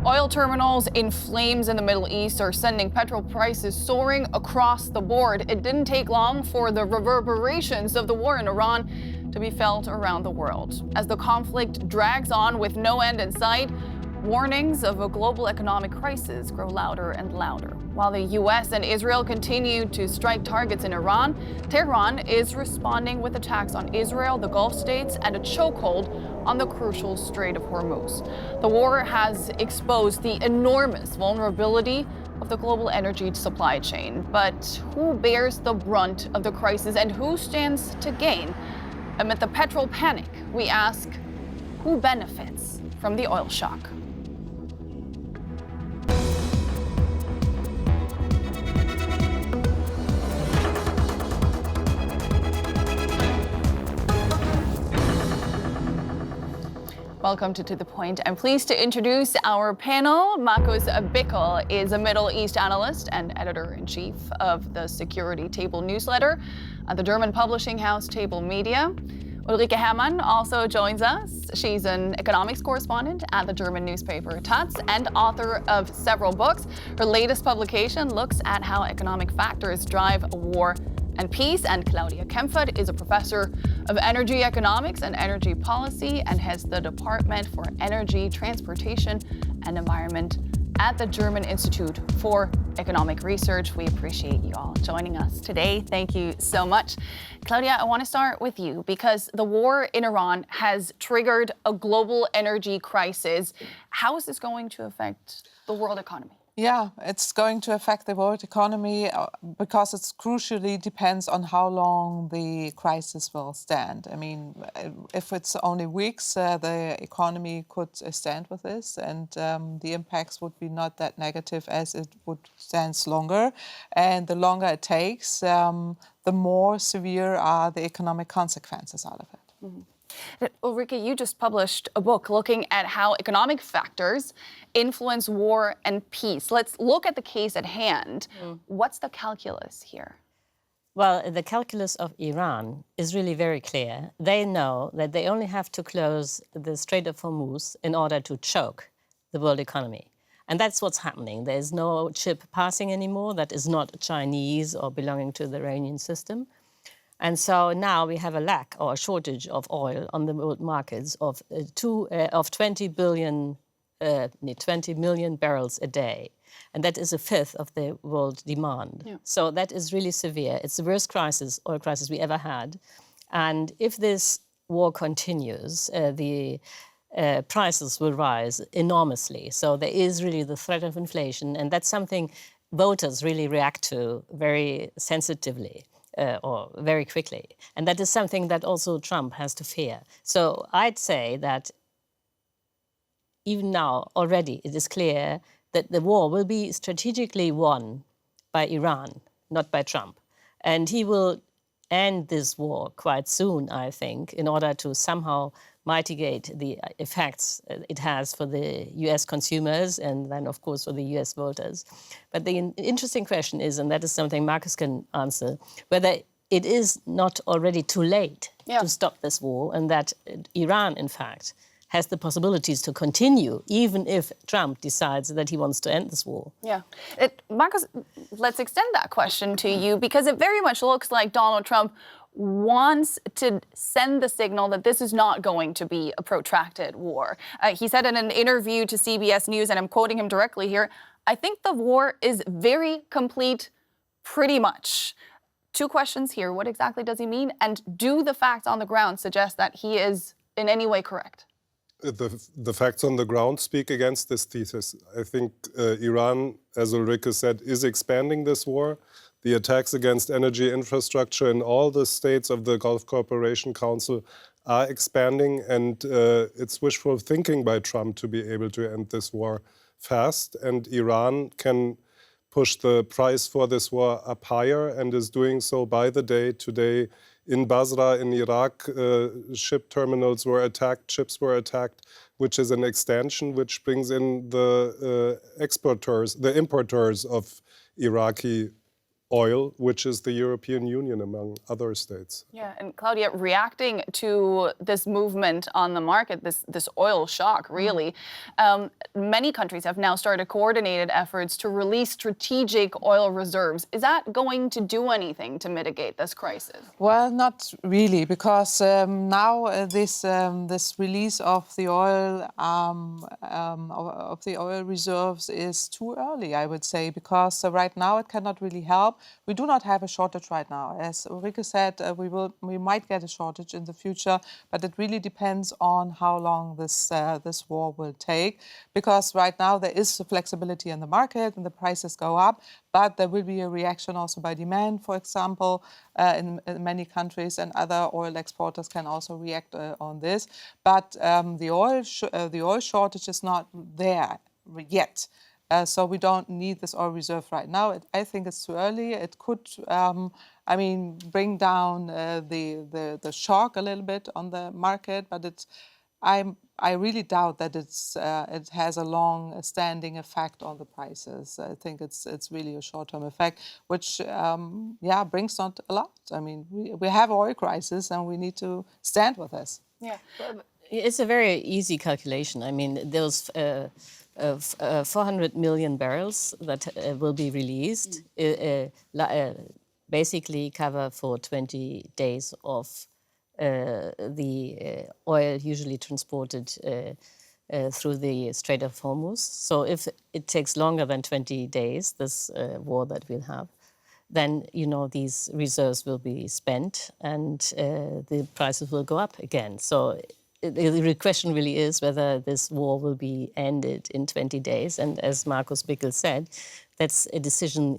Oil terminals in flames in the Middle East are sending petrol prices soaring across the board. It didn't take long for the reverberations of the war in Iran to be felt around the world. As the conflict drags on with no end in sight, warnings of a global economic crisis grow louder and louder. While the U.S. and Israel continue to strike targets in Iran, Tehran is responding with attacks on Israel, the Gulf states, and a chokehold on the crucial Strait of Hormuz. The war has exposed the enormous vulnerability of the global energy supply chain. But who bears the brunt of the crisis and who stands to gain? Amid the petrol panic, we ask, who benefits from the oil shock? Welcome to The Point. I'm pleased to introduce our panel. Markus Bickel is a Middle East analyst and editor-in-chief of the Security Table newsletter at the German publishing house Table Media. Ulrike Herrmann also joins us. She's an economics correspondent at the German newspaper Taz and author of several books. Her latest publication looks at how economic factors drive war and peace. And Claudia Kempfert is a professor of energy economics and energy policy and heads the Department for Energy, Transportation and Environment at the German Institute for Economic Research. We appreciate you all joining us today. Thank you so much. Claudia, I want to start with you because the war in Iran has triggered a global energy crisis. How is this going to affect the world economy? Yeah, it's going to affect the world economy because it crucially depends on how long the crisis will stand. I mean, if it's only weeks, the economy could stand with this, and the impacts would be not that negative as it would stand longer. And the longer it takes, the more severe are the economic consequences out of it. Mm-hmm. Ulrike, you just published a book looking at how economic factors influence war and peace. Let's look at the case at hand. What's the calculus here? Well, the calculus of Iran is really very clear. They know that they only have to close the Strait of Hormuz in order to choke the world economy. And that's what's happening. There is no ship passing anymore that is not Chinese or belonging to the Iranian system. And so now we have a lack or a shortage of oil on the world markets of 20 million barrels a day. And that is a fifth of the world demand. Yeah. So that is really severe. It's the worst oil crisis we ever had. And if this war continues, the prices will rise enormously. So there is really the threat of inflation. And that's something voters really react to very sensitively. Or very quickly. And that is something that also Trump has to fear. So I'd say that even now, already, it is clear that the war will be strategically won by Iran, not by Trump. And he will end this war quite soon, I think, in order to somehow mitigate the effects it has for the U.S. consumers and then, of course, for the U.S. voters. But the interesting question is, and that is something Markus can answer, whether it is not already too late to stop this war and that Iran, in fact, has the possibilities to continue, even if Trump decides that he wants to end this war. Yeah. Markus, let's extend that question to you because it very much looks like Donald Trump wants to send the signal that this is not going to be a protracted war. He said in an interview to CBS News, and I'm quoting him directly here, "I think the war is very complete, pretty much." Two questions here. What exactly does he mean? And do the facts on the ground suggest that he is in any way correct? The facts on the ground speak against this thesis. I think Iran, as Ulrike said, is expanding this war. The attacks against energy infrastructure in all the states of the Gulf Cooperation Council are expanding, and it's wishful thinking by Trump to be able to end this war fast. And Iran can push the price for this war up higher and is doing so by the day. Today in Basra, in Iraq, ship terminals were attacked, ships were attacked, which is an extension which brings in the importers of Iraqi oil, which is the European Union, among other states. Yeah, and Claudia, reacting to this movement on the market, this oil shock, really, many countries have now started coordinated efforts to release strategic oil reserves. Is that going to do anything to mitigate this crisis? Well, not really, because now this release of the oil reserves is too early, I would say, because right now it cannot really help. We do not have a shortage right now. As Ulrike said, we might get a shortage in the future, but it really depends on how long this war will take. Because right now there is flexibility in the market and the prices go up, but there will be a reaction also by demand, for example, in many countries, and other oil exporters can also react on this. But the oil shortage is not there yet. So we don't need this oil reserve right now. I think it's too early. It could, bring down the shock a little bit on the market, but I really doubt that it has a long-standing effect on the prices. I think it's really a short-term effect, which brings not a lot. I mean, we have oil crisis, and we need to stand with this. Yeah, it's a very easy calculation. I mean, those 400 million barrels that will be released basically cover for 20 days of the oil usually transported through the Strait of Hormuz. So if it takes longer than 20 days, this war that we'll have, then, these reserves will be spent and the prices will go up again. So the question really is whether this war will be ended in 20 days. And as Markus Bickel said, that's a decision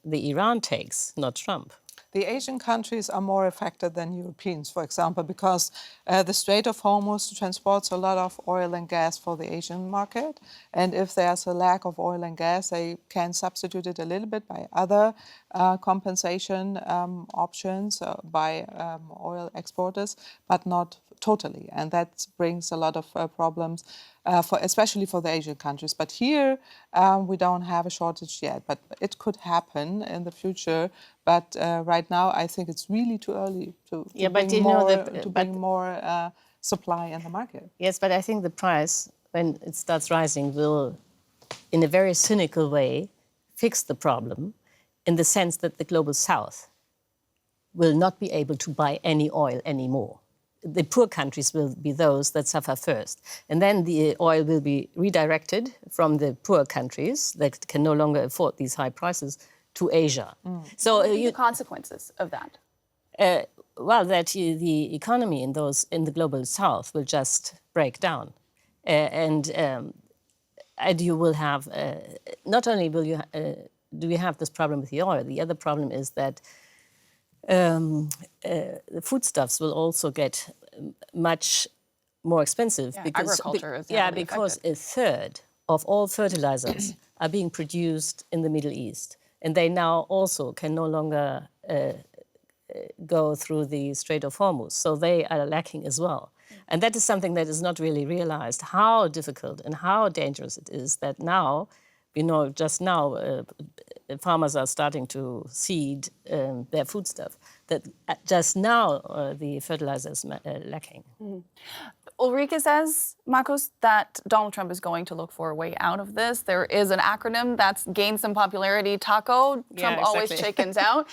the Iran takes, not Trump. The Asian countries are more affected than Europeans, for example, because the Strait of Hormuz transports a lot of oil and gas for the Asian market. And if there's a lack of oil and gas, they can substitute it a little bit by other compensation options by oil exporters, but not totally. And that brings a lot of problems, especially for the Asian countries. But here, we don't have a shortage yet, but it could happen in the future. But right now, I think it's really too early to bring more supply in the market. Yes, but I think the price, when it starts rising, will, in a very cynical way, fix the problem in the sense that the global south will not be able to buy any oil anymore. The poor countries will be those that suffer first. And then the oil will be redirected from the poor countries that can no longer afford these high prices to Asia. So what are the consequences of that? That the economy in the global south will just break down. And you will have, not only do we have this problem with the oil, the other problem is that the foodstuffs will also get much more expensive. Yeah, because agriculture is because affected. a third of all fertilizers are being produced in the Middle East. And they now also can no longer go through the Strait of Hormuz. So they are lacking as well. And that is something that is not really realized, how difficult and how dangerous it is that now, just now, farmers are starting to seed their foodstuff, that just now the fertilizer is lacking. Ulrike says, Markus, that Donald Trump is going to look for a way out of this. There is an acronym that's gained some popularity, TACO. Trump always chickens out.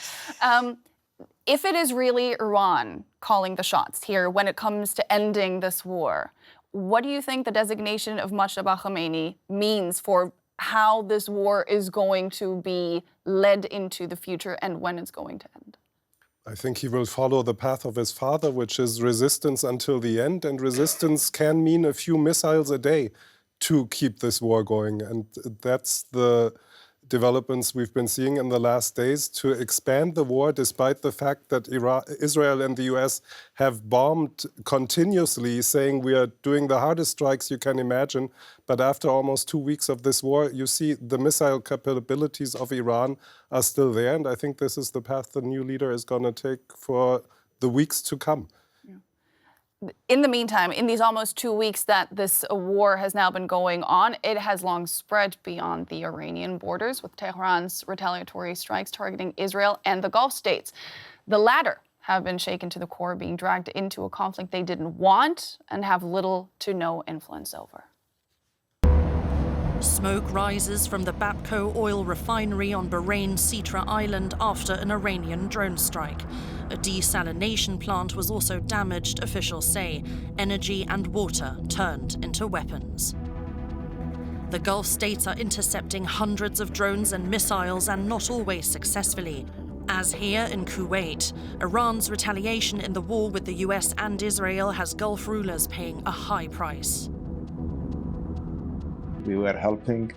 If it is really Iran calling the shots here when it comes to ending this war, what do you think the designation of Mojtaba Khomeini means for how this war is going to be led into the future and when it's going to end? I think he will follow the path of his father, which is resistance until the end. And resistance can mean a few missiles a day to keep this war going. And that's the developments we've been seeing in the last days, to expand the war despite the fact that Israel and the US have bombed continuously, saying we are doing the hardest strikes you can imagine. But after almost 2 weeks of this war, you see the missile capabilities of Iran are still there. And I think this is the path the new leader is going to take for the weeks to come. In the meantime, in these almost 2 weeks that this war has now been going on, it has long spread beyond the Iranian borders, with Tehran's retaliatory strikes targeting Israel and the Gulf states. The latter have been shaken to the core, being dragged into a conflict they didn't want and have little to no influence over. Smoke rises from the Bapco oil refinery on Bahrain's Sitra Island after an Iranian drone strike. A desalination plant was also damaged, officials say. Energy and water turned into weapons. The Gulf states are intercepting hundreds of drones and missiles, and not always successfully. As here in Kuwait, Iran's retaliation in the war with the US and Israel has Gulf rulers paying a high price. We were helping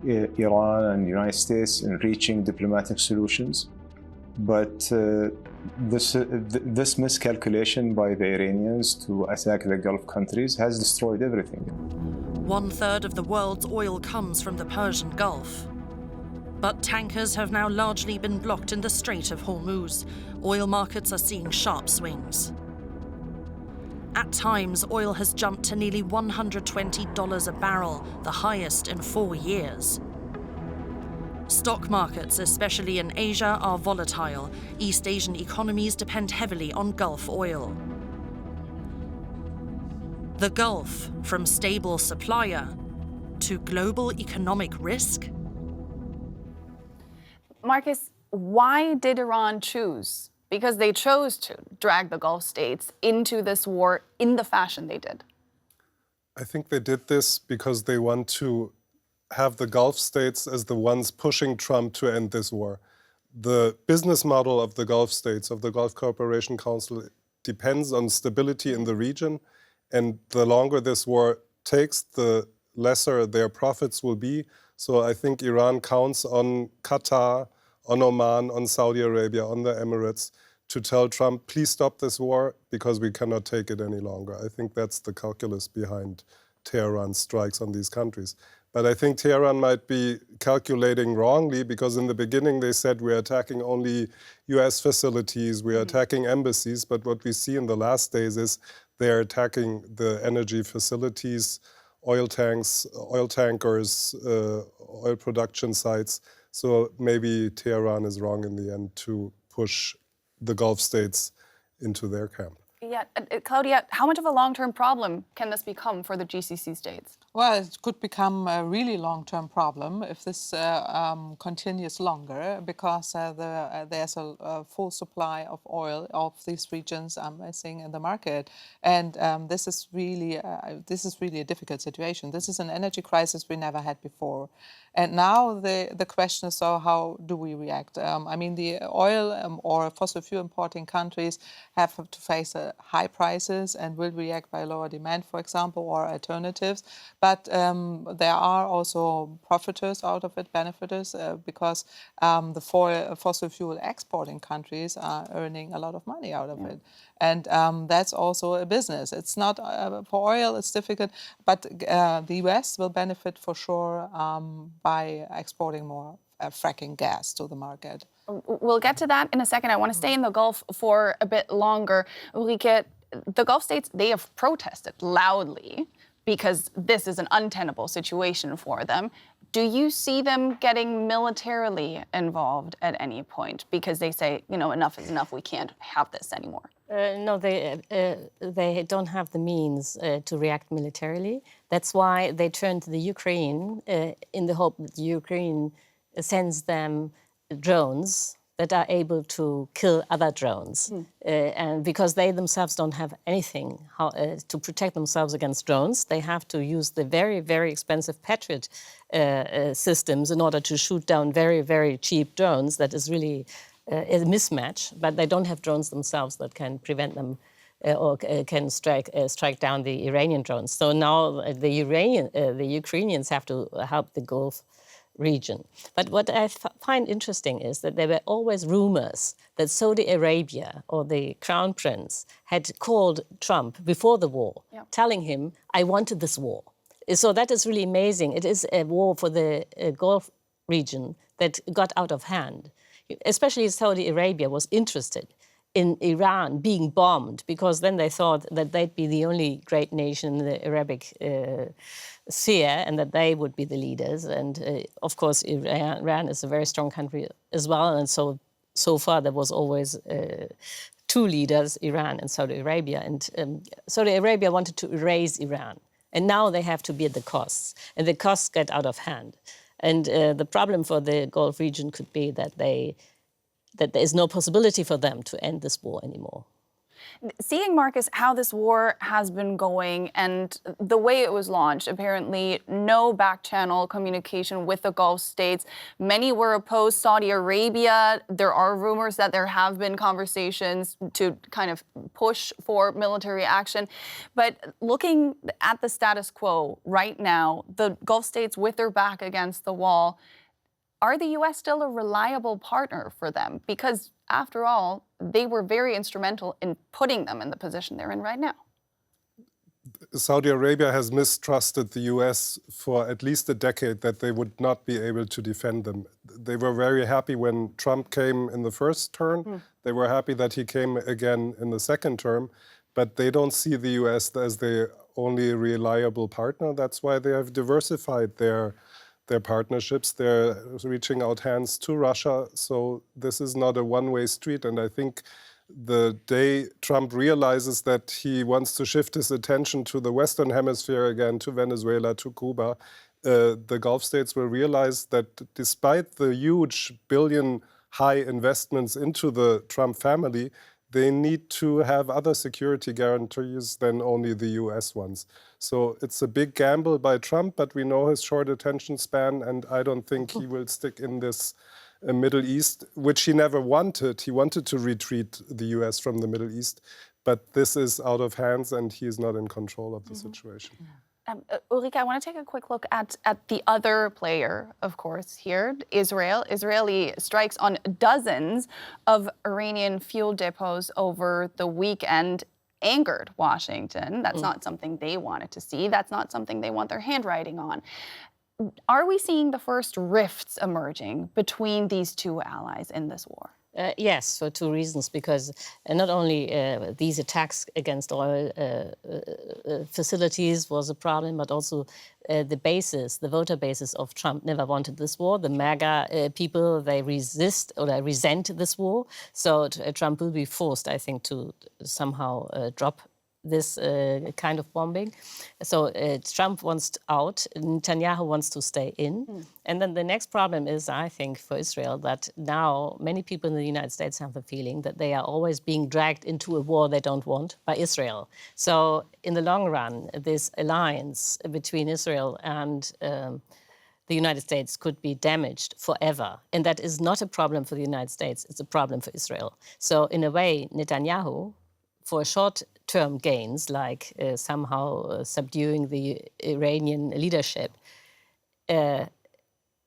Iran and the United States in reaching diplomatic solutions. But this miscalculation by the Iranians to attack the Gulf countries has destroyed everything. 1/3 of the world's oil comes from the Persian Gulf. But tankers have now largely been blocked in the Strait of Hormuz. Oil markets are seeing sharp swings. At times, oil has jumped to nearly $120 a barrel, the highest in 4 years. Stock markets, especially in Asia, are volatile. East Asian economies depend heavily on Gulf oil. The Gulf, from stable supplier to global economic risk? Marcus, why did Iran choose? Because they chose to drag the Gulf states into this war in the fashion they did. I think they did this because they want to have the Gulf states as the ones pushing Trump to end this war. The business model of the Gulf states, of the Gulf Cooperation Council, depends on stability in the region. And the longer this war takes, the lesser their profits will be. So I think Iran counts on Qatar, on Oman, on Saudi Arabia, on the Emirates, to tell Trump, please stop this war because we cannot take it any longer. I think that's the calculus behind Tehran's strikes on these countries. But I think Tehran might be calculating wrongly, because in the beginning they said we're attacking only US facilities, we're attacking embassies, but what we see in the last days is they're attacking the energy facilities, oil tanks, oil tankers, oil production sites. So maybe Tehran is wrong in the end to push the Gulf states into their camp. Yeah, Claudia, how much of a long-term problem can this become for the GCC states? Well, it could become a really long-term problem if this continues longer, because there's a full supply of oil of these regions, I'm saying, in the market, and this is really a difficult situation. This is an energy crisis we never had before, and now the question is: so how do we react? I mean, the oil or fossil fuel importing countries have to face high prices and will react by lower demand, for example, or alternatives. But there are also profiters out of it, benefiters, because the fossil fuel exporting countries are earning a lot of money out of it. And that's also a business. It's not, for oil, it's difficult, but the US will benefit for sure by exporting more fracking gas to the market. We'll get to that in a second. I want to stay in the Gulf for a bit longer. Ulrike, the Gulf states, they have protested loudly because this is an untenable situation for them. Do you see them getting militarily involved at any point? Because they say, you know, enough is enough, we can't have this anymore. No, they don't have the means to react militarily. That's why they turn to the Ukraine in the hope that the Ukraine sends them drones that are able to kill other drones. And because they themselves don't have anything to protect themselves against drones, they have to use the very, very expensive Patriot systems in order to shoot down very, very cheap drones. That is really a mismatch, but they don't have drones themselves that can prevent them or can strike down the Iranian drones. So now the Ukrainians have to help the Gulf region. But what I find interesting is that there were always rumors that Saudi Arabia or the Crown Prince had called Trump before the war, telling him, I wanted this war. So that is really amazing. It is a war for the Gulf region that got out of hand. Especially Saudi Arabia was interested in Iran being bombed, because then they thought that they'd be the only great nation in the Arabic sphere and that they would be the leaders. And of course, Iran is a very strong country as well. And so far, there was always two leaders, Iran and Saudi Arabia. And Saudi Arabia wanted to erase Iran. And now they have to bear the costs. And the costs get out of hand. And the problem for the Gulf region could be that there is no possibility for them to end this war anymore. Seeing, Marcus, how this war has been going and the way it was launched, apparently no back-channel communication with the Gulf states. Many were opposed. Saudi Arabia, there are rumors that there have been conversations to kind of push for military action. But looking at the status quo right now, the Gulf states with their back against the wall, are the U.S. still a reliable partner for them? Because, after all, they were very instrumental in putting them in the position they're in right now. Saudi Arabia has mistrusted the US for at least a decade that they would not be able to defend them. They were very happy when Trump came in the first term. They were happy that he came again in the second term. But they don't see the US as their only reliable partner. That's why they have diversified their partnerships. They're reaching out hands to Russia. So this is not a one-way street. And I think the day Trump realizes that he wants to shift his attention to the Western Hemisphere again, to Venezuela, to Cuba, the Gulf states will realize that despite the huge billion-high investments into the Trump family, they need to have other security guarantees than only the US ones. So it's a big gamble by Trump, but we know his short attention span, and I don't think he will stick in this Middle East, which he never wanted. He wanted to retreat the US from the Middle East, but this is out of hands and he is not in control of the situation. Ulrike, I want to take a quick look at the other player, of course, here, Israel. Israeli strikes on dozens of Iranian fuel depots over the weekend angered Washington. That's not something they wanted to see. That's not something they want their handwriting on. Are we seeing the first rifts emerging between these two allies in this war? Yes, for two reasons. Because not only these attacks against oil facilities was a problem, but also the voter bases of Trump never wanted this war. The MAGA people, they resist or they resent this war. So Trump will be forced, I think, to somehow drop this kind of bombing. So Trump wants out, Netanyahu wants to stay in. And then the next problem is, I think, for Israel, that now many people in the United States have the feeling that they are always being dragged into a war they don't want by Israel. So in the long run, this alliance between Israel and the United States could be damaged forever. And that is not a problem for the United States, it's a problem for Israel. So in a way, Netanyahu, for short-term gains, like somehow subduing the Iranian leadership,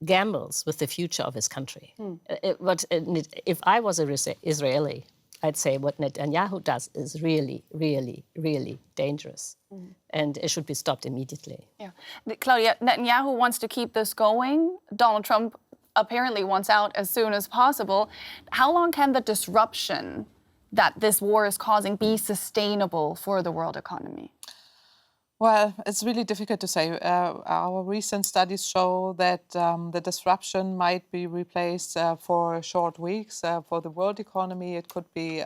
gambles with the future of his country. If I was an Israeli, I'd say what Netanyahu does is really, really, really dangerous. And it should be stopped immediately. Yeah. Claudia, Netanyahu wants to keep this going. Donald Trump apparently wants out as soon as possible. How long can the disruption that this war is causing be sustainable for the world economy? Well, it's really difficult to say. Our recent studies show that the disruption might be replaced for short weeks. For the world economy, it could be,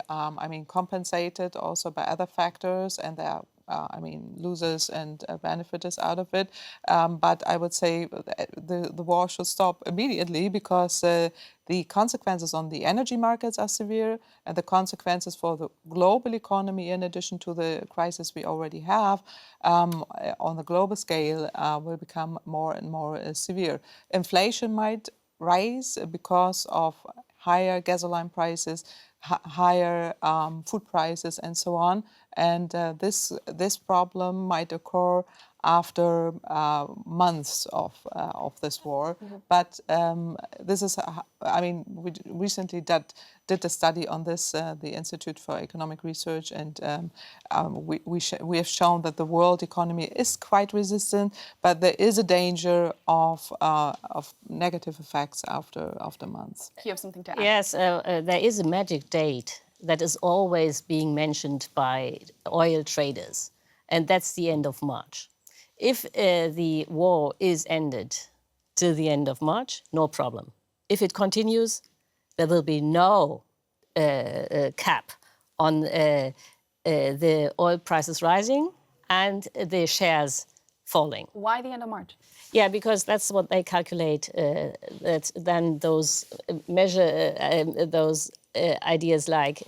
compensated also by other factors, and there are losers and benefiters out of it. But I would say the war should stop immediately because the consequences on the energy markets are severe, and the consequences for the global economy, in addition to the crisis we already have on the global scale, will become more and more severe. Inflation might rise because of higher gasoline prices, higher food prices, and so on. And this problem might occur after months of this war. But this is, we recently did a study on this, the Institute for Economic Research, and we have shown that the world economy is quite resistant, but there is a danger of negative effects after months. You have something to add? Yes, there is a magic date that is always being mentioned by oil traders, and that's the end of March. If the war is ended till the end of March, no problem. If it continues, there will be no cap on the oil prices rising and the shares falling. Why the end of March? Yeah, because that's what they calculate. That then those ideas like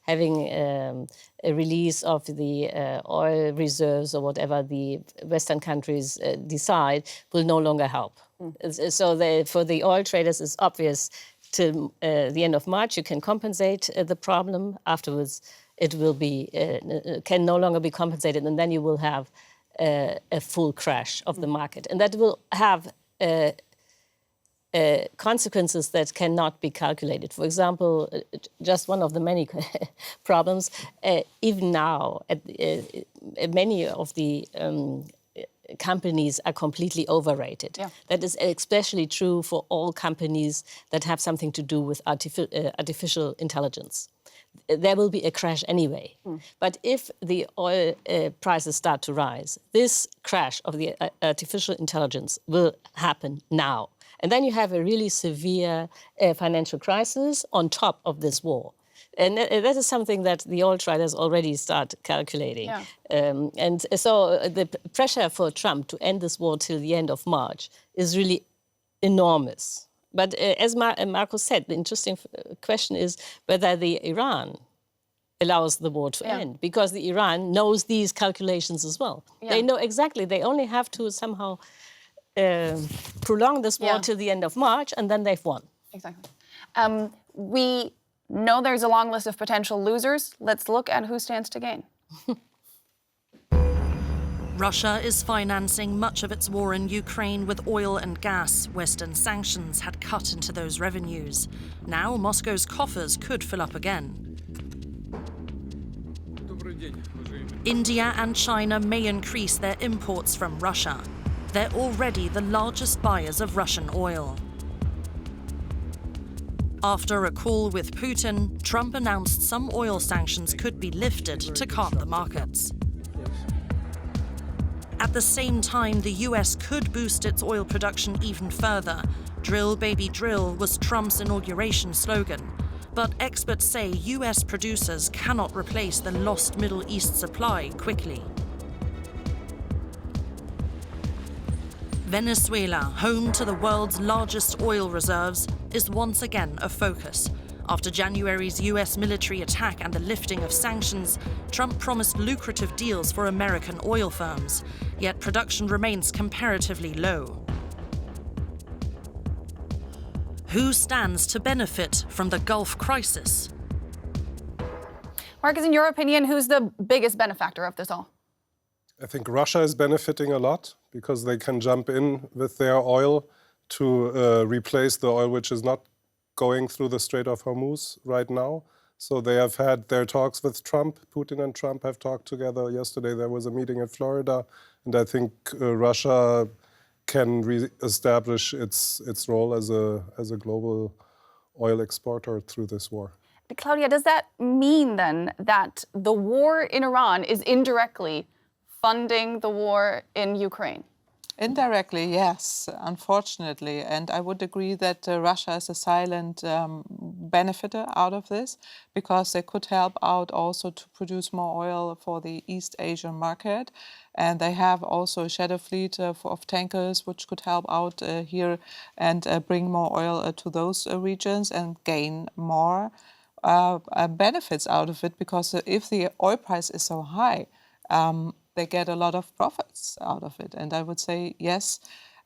having a release of the oil reserves or whatever the Western countries decide will no longer help. So for the oil traders, it's obvious till the end of March you can compensate the problem. Afterwards, it will be can no longer be compensated, and then you will have a full crash of the market. And that will have consequences that cannot be calculated. For example, just one of the many problems, even now, many of the companies are completely overrated. Yeah. That is especially true for all companies that have something to do with artificial intelligence. There will be a crash anyway. But if the oil prices start to rise, this crash of the artificial intelligence will happen now. And then you have a really severe financial crisis on top of this war. And that is something that the oil traders already start calculating. Yeah. And so the pressure for Trump to end this war till the end of March is really enormous. But as Marco said, the interesting question is whether the Iran allows the war to end, because the Iran knows these calculations as well. Yeah. They know exactly. They only have to somehow prolong this war till the end of March, and then they've won. Exactly. We know there's a long list of potential losers. Let's look at who stands to gain. Russia is financing much of its war in Ukraine with oil and gas. Western sanctions had cut into those revenues. Now Moscow's coffers could fill up again. India and China may increase their imports from Russia. They're already the largest buyers of Russian oil. After a call with Putin, Trump announced some oil sanctions could be lifted to calm the markets. At the same time, the US could boost its oil production even further. Drill, baby, drill was Trump's inauguration slogan. But experts say US producers cannot replace the lost Middle East supply quickly. Venezuela, home to the world's largest oil reserves, is once again a focus. After January's US military attack and the lifting of sanctions, Trump promised lucrative deals for American oil firms, yet production remains comparatively low. Who stands to benefit from the Gulf crisis? Marcus, in your opinion, who's the biggest benefactor of this all? I think Russia is benefiting a lot because they can jump in with their oil to replace the oil which is not going through the Strait of Hormuz right now. So they have had their talks with Trump. Putin and Trump have talked together. Yesterday there was a meeting in Florida, and I think Russia can re-establish its role as a global oil exporter through this war. Claudia, does that mean then that the war in Iran is indirectly funding the war in Ukraine? Indirectly, yes, unfortunately. And I would agree that Russia is a silent benefiter out of this, because they could help out also to produce more oil for the East Asian market. And they have also a shadow fleet of tankers, which could help out here and bring more oil to those regions and gain more benefits out of it, because if the oil price is so high, they get a lot of profits out of it. And I would say yes,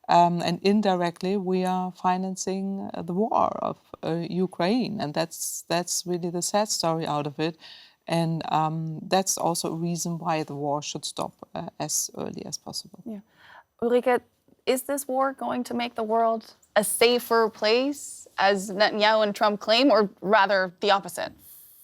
and indirectly we are financing the war of Ukraine, and that's really the sad story out of it. And that's also a reason why the war should stop as early as possible. Yeah. Ulrike, is this war going to make the world a safer place, as Netanyahu and Trump claim, or rather the opposite?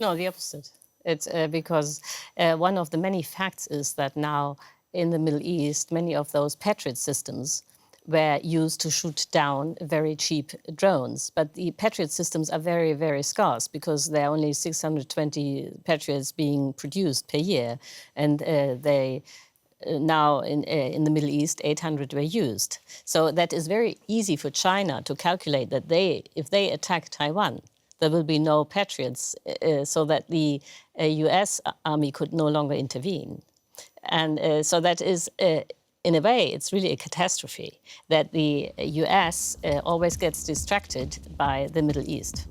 No, the opposite. It's because one of the many facts is that now in the Middle East, many of those Patriot systems were used to shoot down very cheap drones. But the Patriot systems are very, very scarce because there are only 620 Patriots being produced per year. And now in the Middle East, 800 were used. So that is very easy for China to calculate that if they attack Taiwan, there will be no Patriots, so that the US army could no longer intervene. And so that is, in a way, it's really a catastrophe that the US always gets distracted by the Middle East.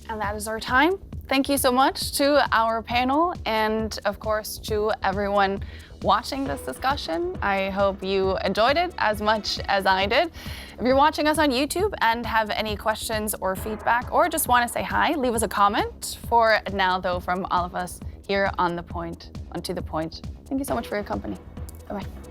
And that is our time. Thank you so much to our panel and, of course, to everyone watching this discussion. I hope you enjoyed it as much as I did. If you're watching us on YouTube and have any questions or feedback or just want to say hi, leave us a comment. For now, though, from all of us here on To The Point, thank you so much for your company. Bye-bye.